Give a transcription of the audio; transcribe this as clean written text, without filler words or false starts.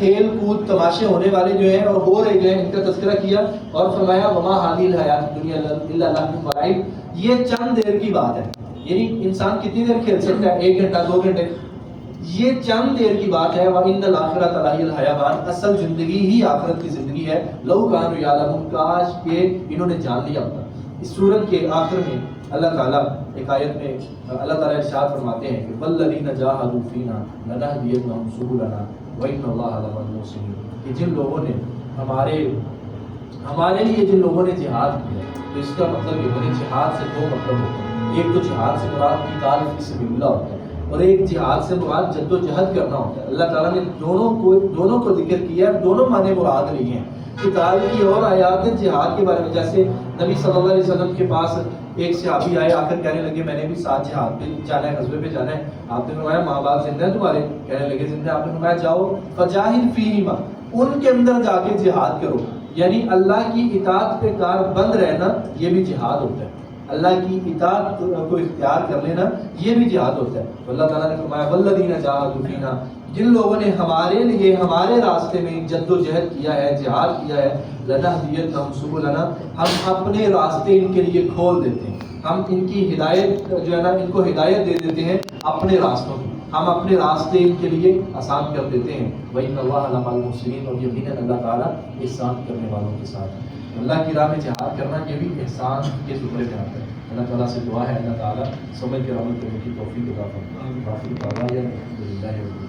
کھیل کود تماشے ہونے والے جو ہیں اور ہو رہے جو ہیں ان کا تذکرہ کیا، اور فرمایا وما هذه الحیات الدنیا الا لهو ولعب، یہ چند دیر کی بات ہے. یعنی انسان کتنی دیر کھیل سکتا ہے؟ 1 گھنٹہ 2 گھنٹے، یہ چند دیر کی بات ہے. وَإِنَّ الْآخِرَةَ لَهِيَ الْحَيَوَانُ، اصل زندگی ہی آخرت کی زندگی ہے. لَوْ كَانُوا يَعْلَمُونَ، کاش کہ انہوں نے جان لیا ہوتا. اس سورت کے آخر میں اللہ تعالیٰ ایک آیت میں اللہ تعالیٰ ارشاد فرماتے ہیں کہ وَالَّذِينَ جَاهَدُوا فِينَا لَنَهْدِيَنَّهُمْ سُبُلَنَا وَإِنَّ اللَّهَ لَمَعَ الْمُحْسِنِينَ، کہ جن لوگوں نے ہمارے لیے جن لوگوں نے جہاد کیا، تو اس کا مطلب یہ ہے جہاد سے 2 مطلب ہوتے ہیں. ایک تو جہاد سے مراد قتال فی سبیل اللہ ہوتا ہے، اور ایک جہاد سے مراد جد و جہد کرنا ہوتا ہے. اللہ تعالیٰ نے دونوں کو ذکر کیا ہے، دونوں معنی مراد لی ہیں. قتال کی اور آیات جہاد کے بارے میں، جیسے نبی صلی اللہ علیہ وسلم کے پاس ایک صحابی آئے، آ کر کہنے لگے میں نے بھی ساتھ جہاد پہ جانا ہے، غزوے پہ جانا ہے. آپ نے فرمایا ماں باپ زندہ ہیں تمہارے؟ کہنے لگے زندہ. آپ نے فرمایا جاؤ فجاہد فیہما، ان کے اندر جا کے جہاد کرو. یعنی اللہ کی اطاعت پہ کار بند رہنا یہ بھی جہاد ہوتا ہے. اللہ کی اطاعت کو اختیار کر لینا یہ بھی جہاد ہوتا ہے. اللہ تعالیٰ نے فرمایا والذین جاہدوا فینا، جن لوگوں نے ہمارے لیے ہمارے راستے میں جد و جہد کیا ہے، جہاد کیا ہے، لنہدینہم سبلنا، ہم اپنے راستے ان کے لیے کھول دیتے ہیں. ہم ان کی ہدایت جو ہے نا، ان کو ہدایت دے دیتے ہیں اپنے راستوں کی. ہم اپنے راستے ان کے لیے آسان کر دیتے ہیں. وَإِنَّ اللَّهَ لَمَعَ الْمُحْسِنِينَ، اور یقیناً اللہ تعالیٰ احسان کرنے والوں کے ساتھ. اللہ کی راہ میں جہاد کرنا یہ بھی احسان کے زمرے میں آتا ہے. اللہ تعالیٰ سے دعا ہے اللہ تعالیٰ سمجھ کے عمل کرنے کی توفیق عطا فرمائے. الحمد للہ.